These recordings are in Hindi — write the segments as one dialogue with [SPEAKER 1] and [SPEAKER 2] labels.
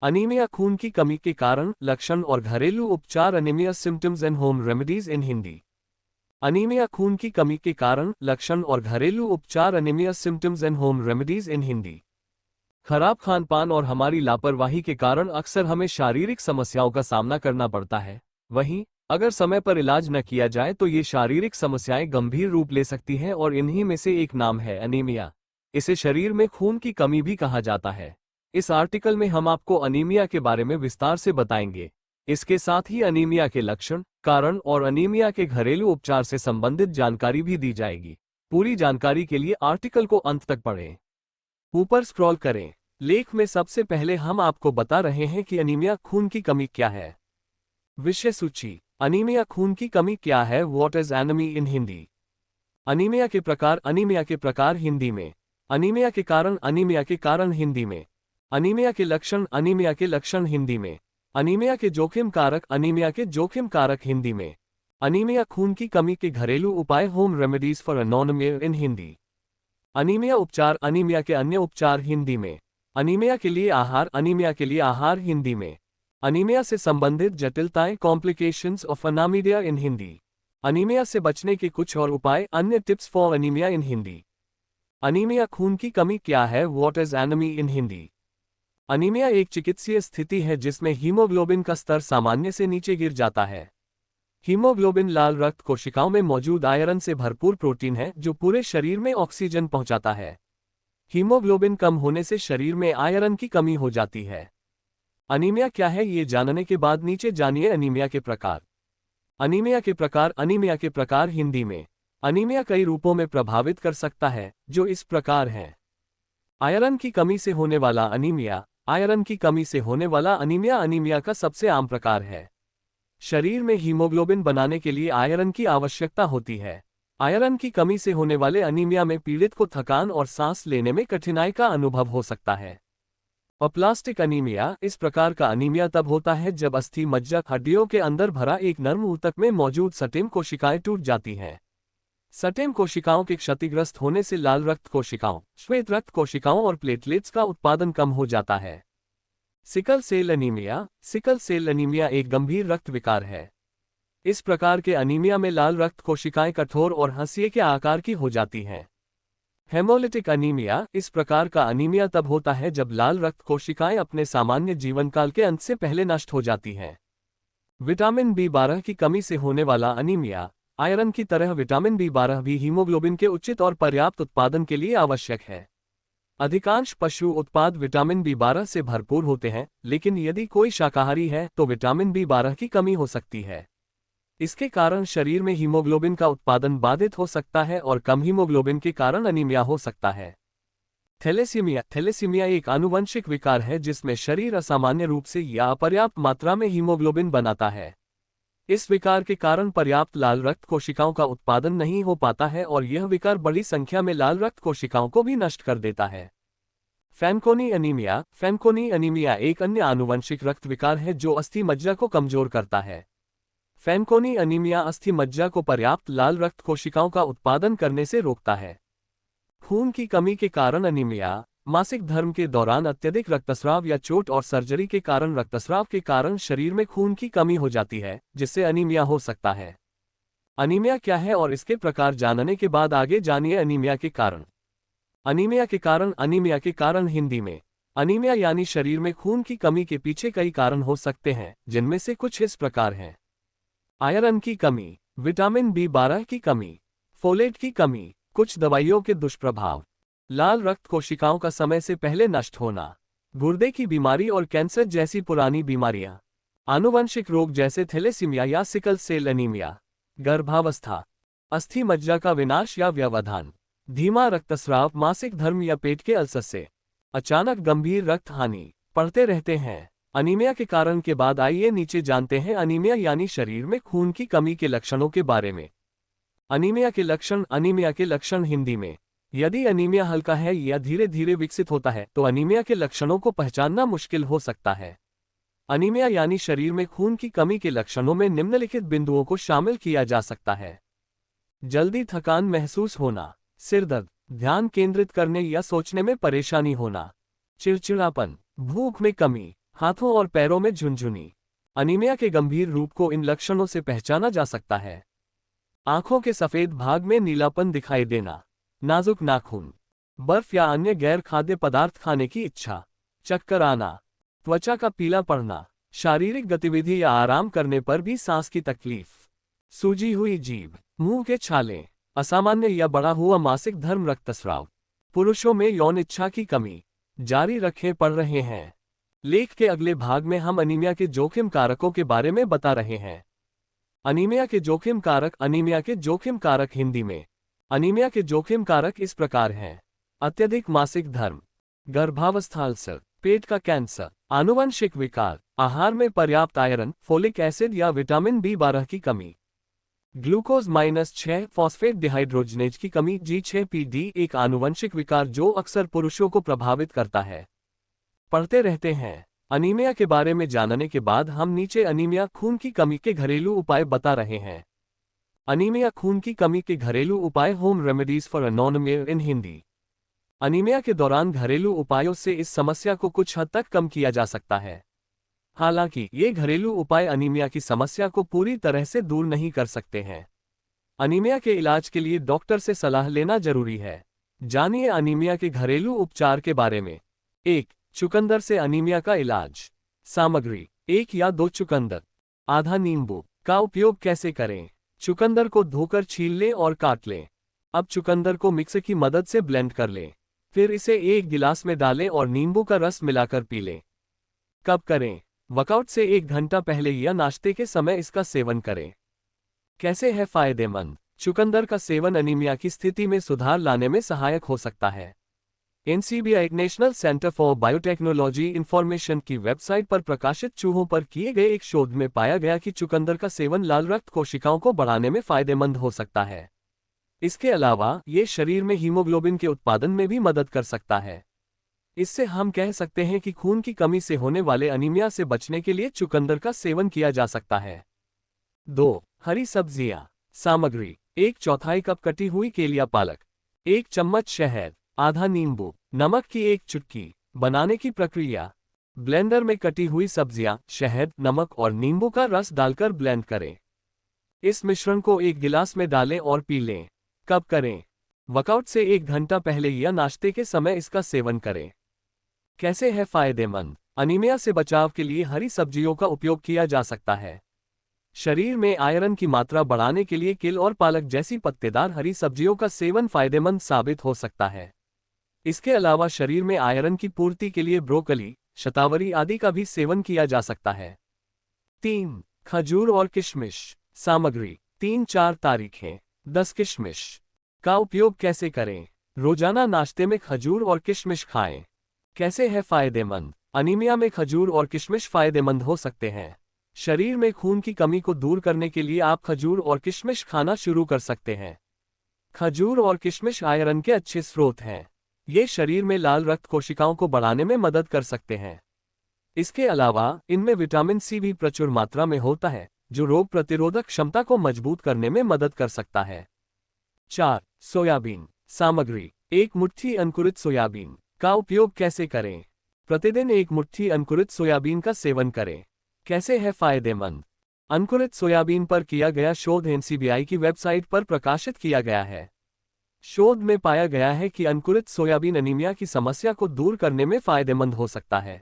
[SPEAKER 1] अनीमिया खून की कमी के कारण, लक्षण और घरेलू उपचार। Anaemia symptoms and home remedies in Hindi. Anaemia खून की कमी के कारण, लक्षण और घरेलू उपचार। Anaemia symptoms and home remedies in Hindi. खराब खान पान और हमारी लापरवाही के कारण अक्सर हमें शारीरिक समस्याओं का सामना करना पड़ता है। वहीं अगर समय पर इलाज न किया जाए तो ये शारीरिक समस्याएं गंभीर रूप ले सकती हैं और इन्हीं में से एक नाम है अनीमिया। इसे शरीर में खून की कमी भी कहा जाता है। इस आर्टिकल में हम आपको अनीमिया के बारे में विस्तार से बताएंगे। इसके साथ ही अनीमिया के लक्षण, कारण और अनीमिया के घरेलू उपचार से संबंधित जानकारी भी दी जाएगी। पूरी जानकारी के लिए आर्टिकल को अंत तक पढ़ें। ऊपर स्क्रॉल करें। लेख में सबसे पहले हम आपको बता रहे हैं कि अनीमिया खून की कमी क्या है। विषय सूची। अनीमिया खून की कमी क्या है। What is enemy in Hindi. Anaemia के प्रकार। अनीमिया के प्रकार हिंदी में। अनीमिया के कारण। अनीमिया के कारण हिंदी में। अनीमिया के लक्षण। अनीमिया के लक्षण हिंदी में। अनीमिया के जोखिम कारक। अनीमिया के जोखिम कारक हिंदी में। अनीमिया खून की कमी के घरेलू उपाय। Home remedies for anaemia in Hindi. Anaemia उपचार। अनीमिया के अन्य उपचार हिंदी में। अनीमिया के लिए आहार। अनीमिया के लिए आहार हिंदी में। अनीमिया से संबंधित जटिलताएं। Complications of anaemia in Hindi. Anaemia से बचने के कुछ और उपाय। अन्य tips for anaemia in Hindi. Anaemia खून की कमी क्या है। What is enemy in Hindi. Anaemia एक चिकित्सीय स्थिति है जिसमें हीमोग्लोबिन का स्तर सामान्य से नीचे गिर जाता है। हीमोग्लोबिन लाल रक्त कोशिकाओं में मौजूद आयरन से भरपूर प्रोटीन है जो पूरे शरीर में ऑक्सीजन पहुंचाता है। हीमोग्लोबिन कम होने से शरीर में आयरन की कमी हो जाती है। अनीमिया क्या है ये जानने के बाद नीचे जानिए अनीमिया के प्रकार। अनीमिया के प्रकार। अनीमिया के प्रकार हिंदी में। अनीमिया कई रूपों में प्रभावित कर सकता है जो इस प्रकार हैं। आयरन की कमी से होने वाला अनीमिया। आयरन की कमी से होने वाला अनीमिया अनीमिया का सबसे आम प्रकार है। शरीर में हीमोग्लोबिन बनाने के लिए आयरन की आवश्यकता होती है। आयरन की कमी से होने वाले अनीमिया में पीड़ित को थकान और सांस लेने में कठिनाई का अनुभव हो सकता है। Aplastic anaemia. इस प्रकार का अनीमिया तब होता है जब अस्थि मज्जा हड्डियों के अंदर भरा एक नर्म ऊतक में मौजूद सटेम कोशिकाएं टूट जाती हैं। सटेम कोशिकाओं के क्षतिग्रस्त होने से लाल रक्त कोशिकाओं, श्वेत रक्त कोशिकाओं और प्लेटलेट्स का उत्पादन कम हो जाता है। Sickle cell anaemia. Sickle cell anaemia एक गंभीर रक्त विकार है। इस प्रकार के अनीमिया में लाल रक्त कोशिकाएं कठोर और हंसिए के आकार की हो जाती हैं। Haemolytic anaemia. इस प्रकार का अनीमिया तब होता है जब लाल रक्त कोशिकाएं अपने सामान्य जीवनकाल के अंत से पहले नष्ट हो जाती हैं। विटामिन B12 की कमी से होने वाला अनीमिया। आयरन की तरह विटामिन B12 भी हीमोग्लोबिन के उचित और पर्याप्त उत्पादन के लिए आवश्यक है। अधिकांश पशु उत्पाद विटामिन B12 से भरपूर होते हैं, लेकिन यदि कोई शाकाहारी है तो विटामिन B12 की कमी हो सकती है। इसके कारण शरीर में हीमोग्लोबिन का उत्पादन बाधित हो सकता है और कम हीमोग्लोबिन के कारण अनीमिया हो सकता है। थैलेसीमिया। थैलेसीमिया एक आनुवंशिक विकार है जिसमें शरीर असामान्य रूप से या अपर्याप्त मात्रा में हीमोग्लोबिन बनाता है। इस विकार के कारण पर्याप्त लाल रक्त कोशिकाओं का उत्पादन नहीं हो पाता है और यह विकार बड़ी संख्या में लाल रक्त कोशिकाओं को भी नष्ट कर देता है। Fanconi anaemia. फैनकोनी अनीमिया एक अन्य आनुवंशिक रक्त विकार है जो अस्थि मज्जा को कमजोर करता है। फैनकोनी अनीमिया अस्थि मज्जा को पर्याप्त लाल रक्त कोशिकाओं का उत्पादन करने से रोकता है। खून की कमी के कारण अनीमिया। मासिक धर्म के दौरान अत्यधिक रक्तस्राव या चोट और सर्जरी के कारण रक्तस्राव के कारण शरीर में खून की कमी हो जाती है, जिससे अनीमिया हो सकता है। अनीमिया क्या है और इसके प्रकार जानने के बाद आगे जानिए अनीमिया के कारण। अनीमिया के कारण। अनीमिया के कारण हिंदी में। अनीमिया यानी शरीर में खून की कमी के पीछे कई कारण हो सकते हैं, जिनमें से कुछ इस प्रकार हैं। आयरन की कमी, विटामिन B12 की कमी, फोलेट की कमी, कुछ दवाइयों के दुष्प्रभाव, लाल रक्त कोशिकाओं का समय से पहले नष्ट होना, गुर्दे की बीमारी और कैंसर जैसी पुरानी बीमारियां, आनुवंशिक रोग जैसे थैलेसीमिया या सिकल सेल अनीमिया, गर्भावस्था, अस्थि मज्जा का विनाश या व्यवधान, धीमा रक्तस्राव, मासिक धर्म या पेट के अल्सर से, अचानक गंभीर रक्त हानि, पढ़ते रहते हैं। अनीमिया के कारण के बाद आइए नीचे जानते हैं अनीमिया यानी शरीर में खून की कमी के लक्षणों के बारे में। अनीमिया के लक्षण। अनीमिया के लक्षण हिंदी में। यदि अनीमिया हल्का है या धीरे धीरे विकसित होता है तो अनीमिया के लक्षणों को पहचानना मुश्किल हो सकता है। अनीमिया यानी शरीर में खून की कमी के लक्षणों में निम्नलिखित बिंदुओं को शामिल किया जा सकता है। जल्दी थकान महसूस होना, सिर दर्द, ध्यान केंद्रित करने या सोचने में परेशानी होना, चिड़चिड़ापन, भूख में कमी, हाथों और पैरों में झुनझुनी। अनीमिया के गंभीर रूप को इन लक्षणों से पहचाना जा सकता है। आंखों के सफेद भाग में नीलापन दिखाई देना, नाजुक नाखून, बर्फ या अन्य गैर खाद्य पदार्थ खाने की इच्छा, चक्कर आना, त्वचा का पीला पड़ना, शारीरिक गतिविधि या आराम करने पर भी सांस की तकलीफ, सूजी हुई जीभ, मुंह के छाले, असामान्य या बढ़ा हुआ मासिक धर्म, रक्तस्राव, पुरुषों में यौन इच्छा की कमी। जारी रखें, पढ़ रहे हैं। लेख के अगले भाग में हम अनीमिया के जोखिम कारकों के बारे में बता रहे हैं। अनीमिया के जोखिम कारक। अनीमिया के जोखिम कारक हिंदी में। अनीमिया के जोखिम कारक इस प्रकार हैं: अत्यधिक मासिक धर्म, गर्भावस्था, अल्सर, पेट का कैंसर, आनुवंशिक विकार, आहार में पर्याप्त आयरन, फोलिक एसिड या विटामिन B12 की कमी, ग्लूकोज -6 फॉस्फेट डिहाइड्रोजनेज की कमी, G6PD, एक आनुवंशिक विकार जो अक्सर पुरुषों को प्रभावित करता है। पढ़ते रहते हैं। अनीमिया के बारे में जानने के बाद हम नीचे अनीमिया खून की कमी के घरेलू उपाय बता रहे हैं। अनीमिया खून की कमी के घरेलू उपाय, home remedies for anaemia in Hindi. Anaemia के दौरान घरेलू उपायों से इस समस्या को कुछ हद तक कम किया जा सकता है। हालांकि ये घरेलू उपाय अनीमिया की समस्या को पूरी तरह से दूर नहीं कर सकते हैं। अनीमिया के इलाज के लिए डॉक्टर से सलाह लेना जरूरी है। जानिए अनीमिया के घरेलू उपचार के बारे में। 1. चुकंदर से अनीमिया का इलाज। सामग्री: 1 या 2 चुकंदर, आधा नींबू। का उपयोग कैसे करें? चुकंदर को धोकर छील लें और काट लें। अब चुकंदर को मिक्सर की मदद से ब्लेंड कर लें। फिर इसे एक गिलास में डालें और नींबू का रस मिलाकर पी लें। कब करें? वर्कआउट से 1 घंटा पहले या नाश्ते के समय इसका सेवन करें। कैसे है फायदेमंद? चुकंदर का सेवन अनीमिया की स्थिति में सुधार लाने में सहायक हो सकता है। NCBI national centre for biotechnology information की वेबसाइट पर प्रकाशित चूहों पर किए गए एक शोध में पाया गया कि चुकंदर का सेवन लाल रक्त कोशिकाओं को बढ़ाने में फायदेमंद हो सकता है। इसके अलावा ये शरीर में हीमोग्लोबिन के उत्पादन में भी मदद कर सकता है। इससे हम कह सकते हैं कि खून की कमी से होने वाले अनीमिया से बचने के लिए चुकंदर का सेवन किया जा सकता है। 2. हरी सब्जियां। सामग्री: 1/4 कप कटी हुई केलिया पालक, 1 चम्मच शहद, आधा नींबू, नमक की 1 चुटकी। बनाने की प्रक्रिया: ब्लेंडर में कटी हुई सब्जियां, शहद, नमक और नींबू का रस डालकर ब्लेंड करें। इस मिश्रण को 1 गिलास में डालें और पी लें। कब करें? वर्कआउट से 1 घंटा पहले या नाश्ते के समय इसका सेवन करें। कैसे है फायदेमंद? अनीमिया से बचाव के लिए हरी सब्जियों का उपयोग किया जा सकता है। शरीर में आयरन की मात्रा बढ़ाने के लिए केल और पालक जैसी पत्तेदार हरी सब्जियों का सेवन फायदेमंद साबित हो सकता है। इसके अलावा शरीर में आयरन की पूर्ति के लिए ब्रोकली, शतावरी आदि का भी सेवन किया जा सकता है। 3. खजूर और किशमिश। सामग्री: 3-4 तारीखें, 10 किशमिश। का उपयोग कैसे करें? रोजाना नाश्ते में खजूर और किशमिश खाएं। कैसे है फायदेमंद? अनीमिया में खजूर और किशमिश फायदेमंद हो सकते हैं। शरीर में खून की कमी को दूर करने के लिए आप खजूर और किशमिश खाना शुरू कर सकते हैं। खजूर और किशमिश आयरन के अच्छे स्रोत हैं। ये शरीर में लाल रक्त कोशिकाओं को बढ़ाने में मदद कर सकते हैं। इसके अलावा इनमें विटामिन C भी प्रचुर मात्रा में होता है, जो रोग प्रतिरोधक क्षमता को मजबूत करने में मदद कर सकता है। 4. सोयाबीन। सामग्री: 1 मुट्ठी अंकुरित सोयाबीन। का उपयोग कैसे करें? प्रतिदिन 1 मुट्ठी अंकुरित सोयाबीन का सेवन करें। कैसे है फायदेमंद? अंकुरित सोयाबीन पर किया गया शोध NCBI की वेबसाइट पर प्रकाशित किया गया है। शोध में पाया गया है कि अंकुरित सोयाबीन अनीमिया की समस्या को दूर करने में फायदेमंद हो सकता है।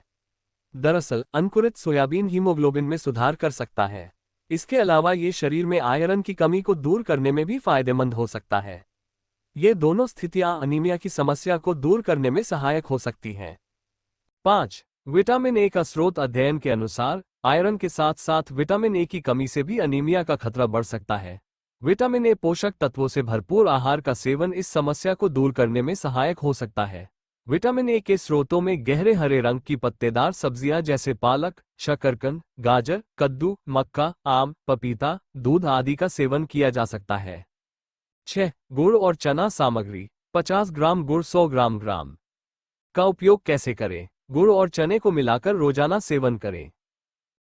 [SPEAKER 1] दरअसल अंकुरित सोयाबीन हीमोग्लोबिन में सुधार कर सकता है। इसके अलावा ये शरीर में आयरन की कमी को दूर करने में भी फायदेमंद हो सकता है। ये दोनों स्थितियां अनीमिया की समस्या को दूर करने में सहायक हो सकती हैं। 5. विटामिन ए का स्रोत। अध्ययन के अनुसार आयरन के साथ साथ विटामिन ए की कमी से भी अनीमिया का खतरा बढ़ सकता है। विटामिन ए पोषक तत्वों से भरपूर आहार का सेवन इस समस्या को दूर करने में सहायक हो सकता है। विटामिन ए के स्रोतों में गहरे हरे रंग की पत्तेदार सब्जियां जैसे पालक, शकरकंद, गाजर, कद्दू, मक्का, आम, पपीता, दूध आदि का सेवन किया जा सकता है। 6. गुड़ और चना। सामग्री: 50 ग्राम गुड़, 100 ग्राम। का उपयोग कैसे करें? गुड़ और चने को मिलाकर रोजाना सेवन करें।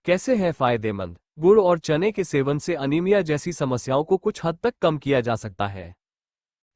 [SPEAKER 1] कैसे है फायदेमंद? गुड़ और चने के सेवन से अनीमिया जैसी समस्याओं को कुछ हद तक कम किया जा सकता है।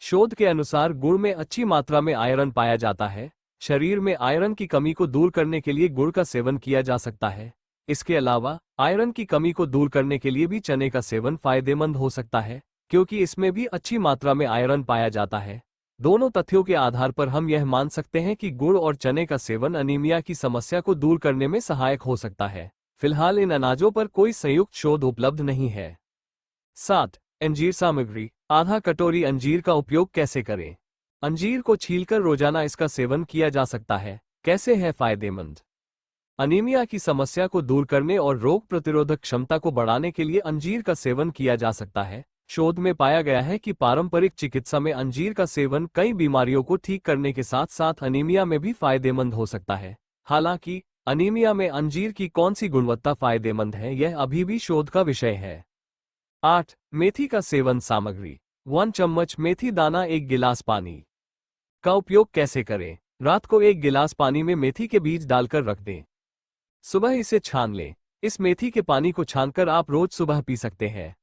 [SPEAKER 1] शोध के अनुसार गुड़ में अच्छी मात्रा में आयरन पाया जाता है, शरीर में आयरन की कमी को दूर करने के लिए गुड़ का सेवन किया जा सकता है। इसके अलावा आयरन की कमी को दूर करने के लिए भी चने का सेवन फायदेमंद हो सकता है, क्योंकि इसमें भी अच्छी मात्रा में आयरन पाया जाता है। दोनों तथ्यों के आधार पर हम यह मान सकते हैं कि गुड़ और चने का सेवन अनीमिया की समस्या को दूर करने में सहायक हो सकता है। फिलहाल इन अनाजों पर कोई संयुक्त शोध उपलब्ध नहीं है। 7. अंजीर सामग्री। आधा कटोरी अंजीर का उपयोग कैसे करें? अंजीर को छीलकर रोजाना इसका सेवन किया जा सकता है। कैसे है फायदेमंद? अनीमिया की समस्या को दूर करने और रोग प्रतिरोधक क्षमता को बढ़ाने के लिए अंजीर का सेवन किया जा सकता है। शोध में पाया गया है कि पारंपरिक चिकित्सा में अंजीर का सेवन कई बीमारियों को ठीक करने के साथ साथ अनीमिया में भी फायदेमंद हो सकता है। हालांकि अनीमिया में अंजीर की कौन सी गुणवत्ता फायदेमंद है, यह अभी भी शोध का विषय है। 8. मेथी का सेवन सामग्री। 1 चम्मच मेथी दाना 1 गिलास पानी का उपयोग कैसे करें? रात को 1 गिलास पानी में मेथी के बीज डालकर रख दें। सुबह इसे छान लें। इस मेथी के पानी को छानकर आप रोज सुबह पी सकते हैं।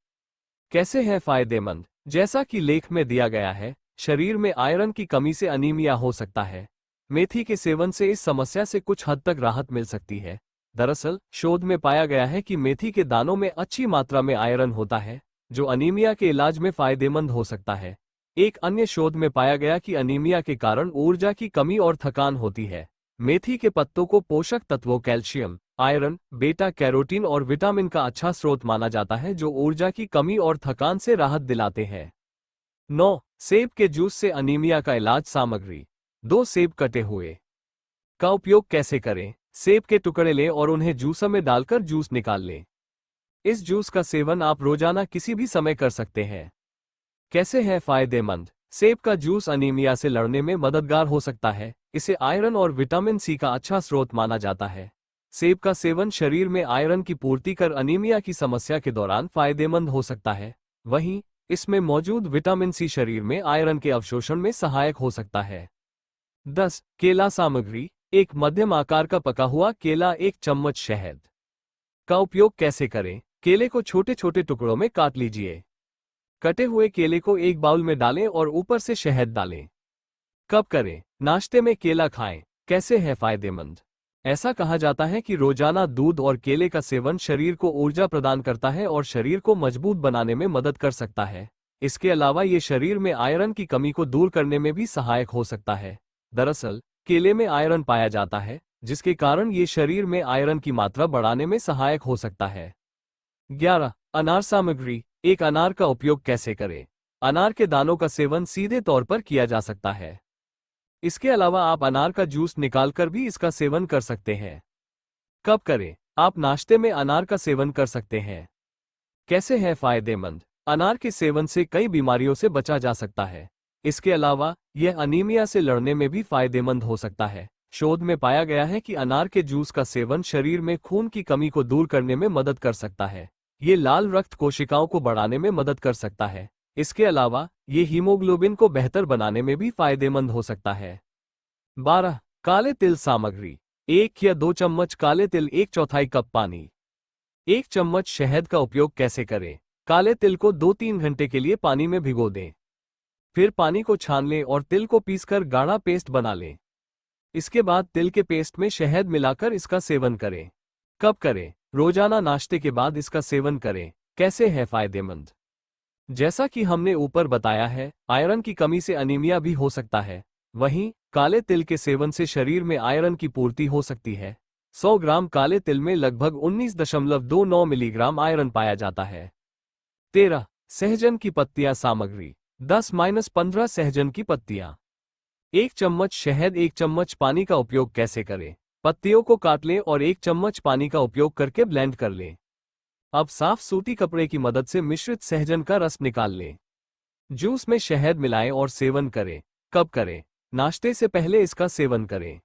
[SPEAKER 1] कैसे है फायदेमंद? जैसा कि लेख में दिया गया है, शरीर में आयरन की कमी से अनीमिया हो सकता है। मेथी के सेवन से इस समस्या से कुछ हद तक राहत मिल सकती है। दरअसल शोध में पाया गया है कि मेथी के दानों में अच्छी मात्रा में आयरन होता है, जो अनीमिया के इलाज में फायदेमंद हो सकता है। एक अन्य शोध में पाया गया कि अनीमिया के कारण ऊर्जा की कमी और थकान होती है। मेथी के पत्तों को पोषक तत्वों कैल्शियम, आयरन, बेटा कैरोटीन और विटामिन का अच्छा स्रोत माना जाता है, जो ऊर्जा की कमी और थकान से राहत दिलाते हैं। 9. सेब के जूस से अनीमिया का इलाज सामग्री। 2 सेब कटे हुए का उपयोग कैसे करें? सेब के टुकड़े लें और उन्हें जूसर में डालकर जूस निकाल लें। इस जूस का सेवन आप रोजाना किसी भी समय कर सकते हैं। कैसे है फायदेमंद? सेब का जूस अनीमिया से लड़ने में मददगार हो सकता है। इसे आयरन और विटामिन सी का अच्छा स्रोत माना जाता है। सेब का सेवन शरीर में आयरन की पूर्ति कर अनीमिया की समस्या के दौरान फायदेमंद हो सकता है। वहीं इसमें मौजूद विटामिन सी शरीर में आयरन के अवशोषण में सहायक हो सकता है। 10. केला सामग्री। 1 मध्यम आकार का पका हुआ केला 1 चम्मच शहद का उपयोग कैसे करें? केले को छोटे छोटे टुकड़ों में काट लीजिए। कटे हुए केले को एक बाउल में डालें और ऊपर से शहद डालें। कब करें? नाश्ते में केला खाएं। कैसे है फायदेमंद? ऐसा कहा जाता है कि रोजाना दूध और केले का सेवन शरीर को ऊर्जा प्रदान करता है और शरीर को मजबूत बनाने में मदद कर सकता है। इसके अलावा ये शरीर में आयरन की कमी को दूर करने में भी सहायक हो सकता है। दरअसल केले में आयरन पाया जाता है, जिसके कारण ये शरीर में आयरन की मात्रा बढ़ाने में सहायक हो सकता है। 11. अनार सामग्री। 1 अनार का उपयोग कैसे करें? अनार के दानों का सेवन सीधे तौर पर किया जा सकता है। इसके अलावा आप अनार का जूस निकालकर भी इसका सेवन कर सकते हैं। कब करें? आप नाश्ते में अनार का सेवन कर सकते हैं। कैसे है फायदेमंद? अनार के सेवन से कई बीमारियों से बचा जा सकता है। इसके अलावा यह अनीमिया से लड़ने में भी फायदेमंद हो सकता है। शोध में पाया गया है कि अनार के जूस का सेवन शरीर में खून की कमी को दूर करने में मदद कर सकता है। ये लाल रक्त कोशिकाओं को बढ़ाने में मदद कर सकता है। इसके अलावा ये हीमोग्लोबिन को बेहतर बनाने में भी फायदेमंद हो सकता है। 12. काले तिल सामग्री। 1 या 2 चम्मच काले तिल 1/4 कप पानी 1 चम्मच शहद का उपयोग कैसे करें? काले तिल को 2-3 घंटे के लिए पानी में भिगो दें। फिर पानी को छान लें और तिल को पीसकर गाढ़ा पेस्ट बना लें। इसके बाद तिल के पेस्ट में शहद मिलाकर इसका सेवन करें। कब करें? रोजाना नाश्ते के बाद इसका सेवन करें। कैसे है फायदेमंद? जैसा कि हमने ऊपर बताया है, आयरन की कमी से अनीमिया भी हो सकता है। वहीं काले तिल के सेवन से शरीर में आयरन की पूर्ति हो सकती है। 100 ग्राम काले तिल में लगभग 19.29 मिलीग्राम आयरन पाया जाता है। 13. सहजन की पत्तियां सामग्री। 10-15 सहजन की पत्तियां 1 चम्मच शहद 1 चम्मच पानी का उपयोग कैसे करें? पत्तियों को काट लें और 1 चम्मच पानी का उपयोग करके ब्लेंड कर लें। अब साफ सूती कपड़े की मदद से मिश्रित सहजन का रस निकाल लें। जूस में शहद मिलाएं और सेवन करें। कब करें? नाश्ते से पहले इसका सेवन करें।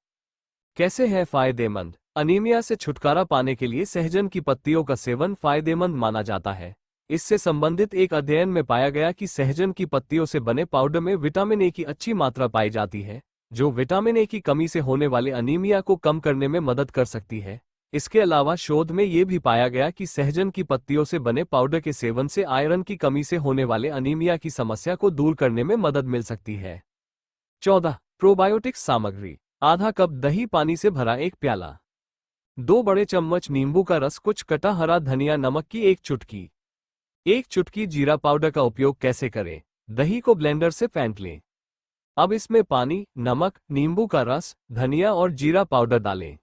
[SPEAKER 1] कैसे है फायदेमंद? अनीमिया से छुटकारा पाने के लिए सहजन की पत्तियों का सेवन फायदेमंद माना जाता है। इससे संबंधित एक अध्ययन में पाया गया कि सहजन की पत्तियों से बने पाउडर में विटामिन ए की अच्छी मात्रा पाई जाती है, जो विटामिन ए की कमी से होने वाले अनीमिया को कम करने में मदद कर सकती है। इसके अलावा शोध में यह भी पाया गया कि सहजन की पत्तियों से बने पाउडर के सेवन से आयरन की कमी से होने वाले अनीमिया की समस्या को दूर करने में मदद मिल सकती है। 14. प्रोबायोटिक्स सामग्री। आधा कप दही पानी से भरा 1 प्याला। 2 बड़े चम्मच नींबू का रस, कुछ कटा हरा धनिया, नमक की 1 चुटकी। 1 चुटकी जीरा पाउडर का उपयोग कैसे करें? दही को ब्लेंडर से फेंट लें। अब इसमें पानी, नमक, नींबू का रस, धनिया और जीरा पाउडर डालें।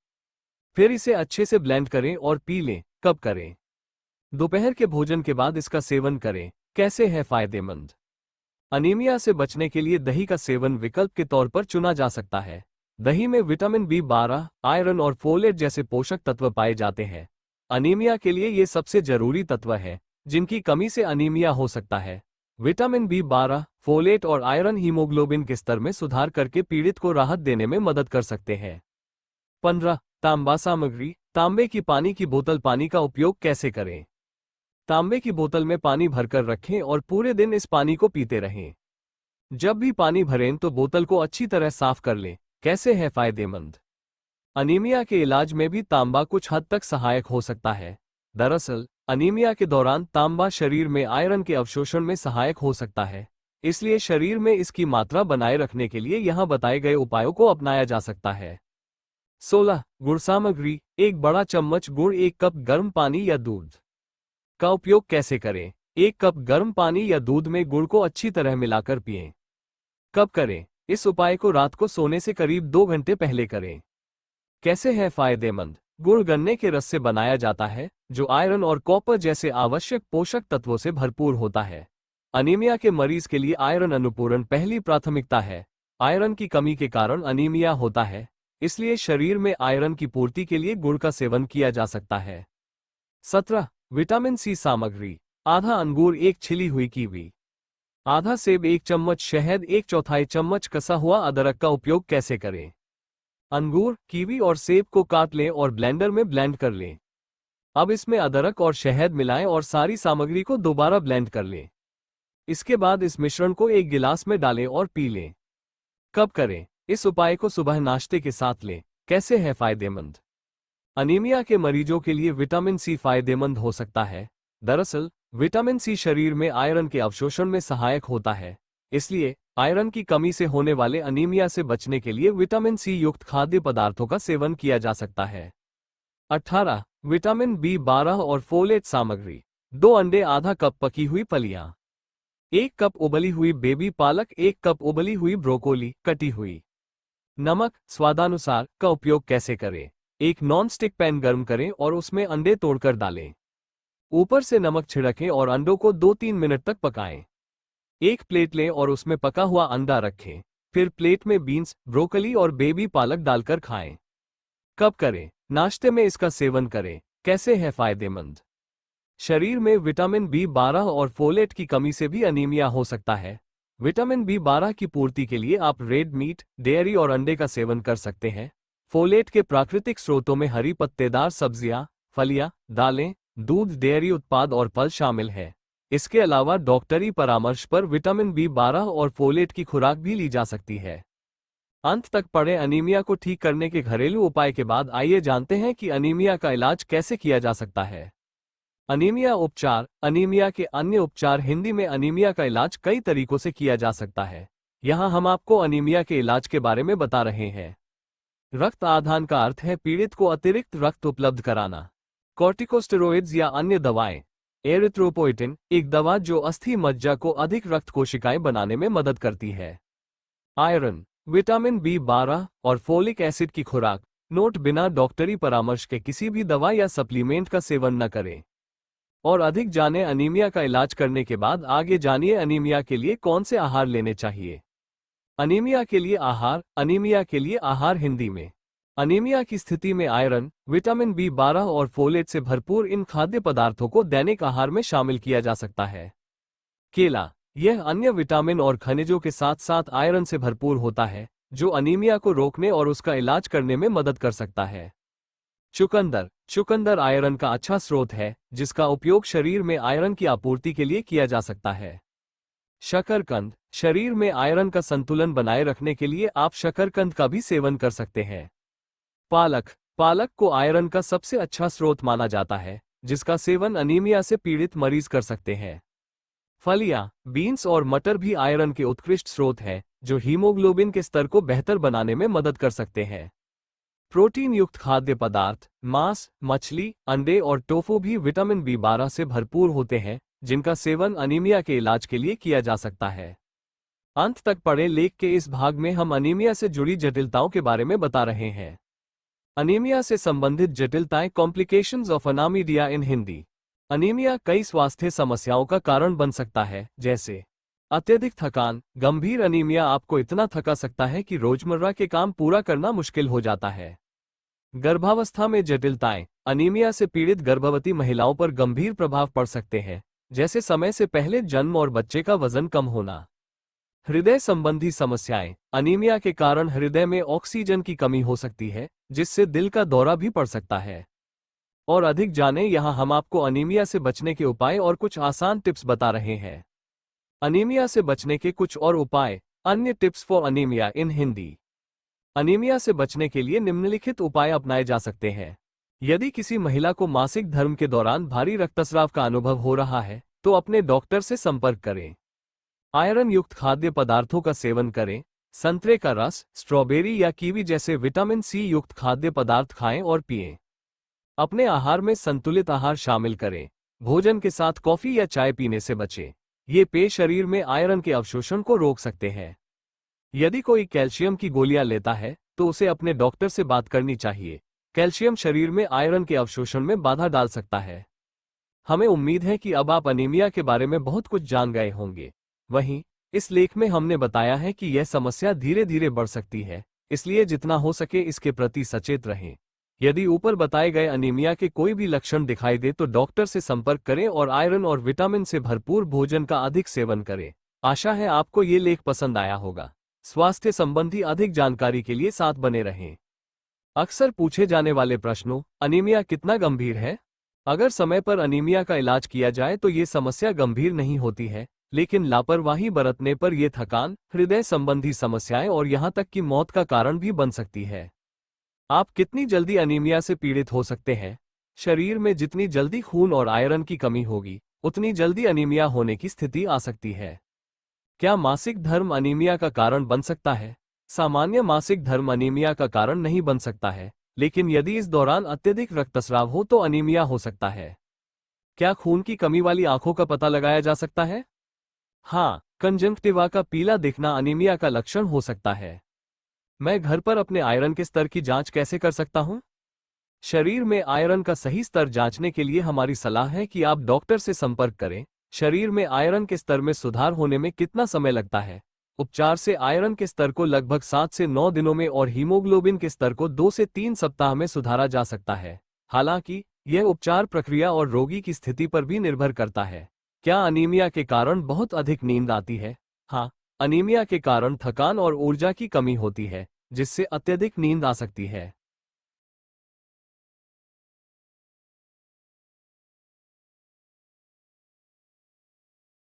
[SPEAKER 1] फिर इसे अच्छे से ब्लेंड करें और पी लें। कब करें? दोपहर के भोजन के बाद इसका सेवन करें। कैसे है फायदेमंद? अनीमिया से बचने के लिए दही का सेवन विकल्प के तौर पर चुना जा सकता है। दही में विटामिन B12, आयरन और फोलेट जैसे पोषक तत्व पाए जाते हैं। अनीमिया के लिए ये सबसे जरूरी तत्व है जिनकी कमी से अनीमिया हो सकता है। विटामिन B12, फोलेट और आयरन हीमोग्लोबिन के स्तर में सुधार करके पीड़ित को राहत देने में मदद कर सकते हैं। 15. तांबा सामग्री। तांबे की पानी की बोतल। पानी का उपयोग कैसे करें? तांबे की बोतल में पानी भरकर रखें और पूरे दिन इस पानी को पीते रहें। जब भी पानी भरें तो बोतल को अच्छी तरह साफ कर लें। कैसे है फायदेमंद? अनीमिया के इलाज में भी तांबा कुछ हद तक सहायक हो सकता है। दरअसल अनीमिया के दौरान तांबा शरीर में आयरन के अवशोषण में सहायक हो सकता है, इसलिए शरीर में इसकी मात्रा बनाए रखने के लिए यहां बताए गए उपायों को अपनाया जा सकता है। 16. गुड़ सामग्री। 1 बड़ा चम्मच गुड़, 1 कप गर्म पानी या दूध का उपयोग कैसे करें? 1 कप गर्म पानी या दूध में गुड़ को अच्छी तरह मिलाकर पिएं। कब करें? इस उपाय को रात को सोने से करीब 2 घंटे पहले करें। कैसे है फायदेमंद? गुड़ गन्ने के रस से बनाया जाता है जो आयरन और कॉपर जैसे आवश्यक पोषक तत्वों से भरपूर होता है। अनीमिया के मरीज के लिए आयरन अनुपूरण पहली प्राथमिकता है। आयरन की कमी के कारण अनीमिया होता है, इसलिए शरीर में आयरन की पूर्ति के लिए गुड़ का सेवन किया जा सकता है। 17. विटामिन सी सामग्री। आधा अंगूर, 1 छिली हुई कीवी, आधा सेब, 1 चम्मच शहद, 1/4 चम्मच कसा हुआ अदरक का उपयोग कैसे करें? अंगूर, कीवी और सेब को काट लें और ब्लेंडर में ब्लेंड कर लें। अब इसमें अदरक और शहद मिलाएं और सारी सामग्री को दोबारा ब्लेंड कर लें। इसके बाद इस मिश्रण को 1 गिलास में डालें और पी लें। कब करें? इस उपाय को सुबह नाश्ते के साथ लें। कैसे है फायदेमंद? अनीमिया के मरीजों के लिए विटामिन सी फायदेमंद हो सकता है। दरअसल विटामिन सी शरीर में आयरन के अवशोषण में सहायक होता है, इसलिए आयरन की कमी से होने वाले अनीमिया से बचने के लिए विटामिन सी युक्त खाद्य पदार्थों का सेवन किया जा सकता है। 18. विटामिन B12 और फोलेट सामग्री। 2 अंडे, आधा कप पकी हुई फलियां, 1 कप उबली हुई बेबी पालक, 1 कप उबली हुई ब्रोकोली कटी हुई। नमक स्वादानुसार का उपयोग कैसे करें? एक नॉन स्टिक पैन गर्म करें और उसमें अंडे तोड़कर डालें। ऊपर से नमक छिड़कें और अंडों को 2-3 मिनट तक पकाएं। एक प्लेट लें और उसमें पका हुआ अंडा रखें। फिर प्लेट में बीन्स, ब्रोकली और बेबी पालक डालकर खाएं। कब करें? नाश्ते में इसका सेवन करें। कैसे है फायदेमंद? शरीर में विटामिन B12 और फोलेट की कमी से भी अनीमिया हो सकता है। विटामिन B12 की पूर्ति के लिए आप रेड मीट, डेयरी और अंडे का सेवन कर सकते हैं। फोलेट के प्राकृतिक स्रोतों में हरी पत्तेदार सब्जियां, फलियां, दालें, दूध, डेयरी उत्पाद और फल शामिल है। इसके अलावा डॉक्टरी परामर्श पर विटामिन B12 और फोलेट की खुराक भी ली जा सकती है। अंत तक पढ़े। अनीमिया को ठीक करने के घरेलू उपाय के बाद आइए जानते हैं कि अनीमिया का इलाज कैसे किया जा सकता है। अनीमिया उपचार। अनीमिया के अन्य उपचार। हिंदी में अनीमिया का इलाज कई तरीकों से किया जा सकता है। यहाँ हम आपको अनीमिया के इलाज के बारे में बता रहे हैं। रक्त आधान का अर्थ है पीड़ित को अतिरिक्त रक्त उपलब्ध कराना। कॉर्टिकोस्टेरॉइड्स या अन्य दवाएं। एरिथ्रोपोइटिन, एक दवा जो अस्थि मज्जा को अधिक रक्त कोशिकाएं बनाने में मदद करती है। आयरन, विटामिन B12 और फोलिक एसिड की खुराक। नोट: बिना डॉक्टरी परामर्श के किसी भी दवा या सप्लीमेंट का सेवन न करें। और अधिक जानें अनीमिया का इलाज करने के बाद आगे जानिए अनीमिया के लिए कौन से आहार लेने चाहिए। अनीमिया के लिए आहार। अनीमिया के लिए आहार हिंदी में। अनीमिया की स्थिति में आयरन, विटामिन B12 और फोलेट से भरपूर इन खाद्य पदार्थों को दैनिक आहार में शामिल किया जा सकता है। केला, यह अन्य विटामिन और खनिजों के साथ साथ आयरन से भरपूर होता है जो अनीमिया को रोकने और उसका इलाज करने में मदद कर सकता है। चुकंदर, चुकंदर आयरन का अच्छा स्रोत है जिसका उपयोग शरीर में आयरन की आपूर्ति के लिए किया जा सकता है। शकरकंद, शरीर में आयरन का संतुलन बनाए रखने के लिए आप शकरकंद का भी सेवन कर सकते हैं। पालक, पालक को आयरन का सबसे अच्छा स्रोत माना जाता है जिसका सेवन अनीमिया से पीड़ित मरीज कर सकते हैं। फलियां, बीन्स और मटर भी आयरन के उत्कृष्ट स्रोत हैं जो हीमोग्लोबिन के स्तर को बेहतर बनाने में मदद कर सकते हैं। प्रोटीन युक्त खाद्य पदार्थ, मांस, मछली, अंडे और टोफू भी विटामिन B12 से भरपूर होते हैं, जिनका सेवन अनीमिया के इलाज के लिए किया जा सकता है। अंत तक पढ़े लेख के इस भाग में हम अनीमिया से जुड़ी जटिलताओं के बारे में बता रहे हैं। अनीमिया से संबंधित जटिलताएं, complications of anaemia in Hindi. Anaemia कई स्वास्थ्य समस्याओं का कारण बन सकता है, जैसे अत्यधिक थकान। गंभीर अनीमिया आपको इतना थका सकता है कि रोजमर्रा के काम पूरा करना मुश्किल हो जाता है। गर्भावस्था में जटिलताएं। अनीमिया से पीड़ित गर्भवती महिलाओं पर गंभीर प्रभाव पड़ सकते हैं, जैसे समय से पहले जन्म और बच्चे का वजन कम होना। हृदय संबंधी समस्याएं। अनीमिया के कारण हृदय में ऑक्सीजन की कमी हो सकती है, जिससे दिल का दौरा भी पड़ सकता है। और अधिक जानें, यहां हम आपको अनीमिया से बचने के उपाय और कुछ आसान टिप्स बता रहे हैं। अनीमिया से बचने के कुछ और उपाय। अन्य tips for anaemia in Hindi. Anaemia से बचने के लिए निम्नलिखित उपाय अपनाए जा सकते हैं। यदि किसी महिला को मासिक धर्म के दौरान भारी रक्तस्राव का अनुभव हो रहा है, तो अपने डॉक्टर से संपर्क करें। आयरन युक्त खाद्य पदार्थों का सेवन करें। संतरे का रस, स्ट्रॉबेरी या कीवी जैसे विटामिन C युक्त खाद्य पदार्थ खाएं और पिएं। अपने आहार में संतुलित आहार शामिल करें। भोजन के साथ कॉफी या चाय पीने से बचें। ये पेय शरीर में आयरन के अवशोषण को रोक सकते हैं। यदि कोई कैल्शियम की गोलियां लेता है, तो उसे अपने डॉक्टर से बात करनी चाहिए। कैल्शियम शरीर में आयरन के अवशोषण में बाधा डाल सकता है। हमें उम्मीद है कि अब आप अनीमिया के बारे में बहुत कुछ जान गए होंगे। वहीं इस लेख में हमने बताया है कि यह समस्या धीरे धीरे बढ़ सकती है, इसलिए जितना हो सके इसके प्रति सचेत रहें। यदि ऊपर बताए गए अनीमिया के कोई भी लक्षण दिखाई दे तो डॉक्टर से संपर्क करें और आयरन और विटामिन से भरपूर भोजन का अधिक सेवन करें। आशा है आपको ये लेख पसंद आया होगा। स्वास्थ्य संबंधी अधिक जानकारी के लिए साथ बने रहें। अक्सर पूछे जाने वाले प्रश्नों। अनीमिया कितना गंभीर है? अगर समय पर अनीमिया का इलाज किया जाए तो ये समस्या गंभीर नहीं होती है, लेकिन लापरवाही बरतने पर यह थकान, हृदय संबंधी समस्याएं और यहां तक कि मौत का कारण भी बन सकती है। आप कितनी जल्दी अनीमिया से पीड़ित हो सकते हैं? शरीर में जितनी जल्दी खून और आयरन की कमी होगी, उतनी जल्दी अनीमिया होने की स्थिति आ सकती है। क्या मासिक धर्म अनीमिया का कारण बन सकता है? सामान्य मासिक धर्म अनीमिया का कारण नहीं बन सकता है, लेकिन यदि इस दौरान अत्यधिक रक्तस्राव हो तो अनीमिया हो सकता है। क्या खून की कमी वाली आंखों का पता लगाया जा सकता है? हाँ, कंजंक्टिवा का पीला दिखना अनीमिया का लक्षण हो सकता है। मैं घर पर अपने आयरन के स्तर की जांच कैसे कर सकता हूं? शरीर में आयरन का सही स्तर जांचने के लिए हमारी सलाह है कि आप डॉक्टर से संपर्क करें। शरीर में आयरन के स्तर में सुधार होने में कितना समय लगता है? उपचार से आयरन के स्तर को लगभग 7 से 9 दिनों में और हीमोग्लोबिन के स्तर को 2 से 3 सप्ताह में सुधारा जा सकता है। हालांकि यह उपचार प्रक्रिया और रोगी की स्थिति पर भी निर्भर करता है। क्या अनीमिया के कारण बहुत अधिक नींद आती है? हाँ, अनीमिया के कारण थकान और ऊर्जा की कमी होती है, जिससे अत्यधिक नींद आ सकती है।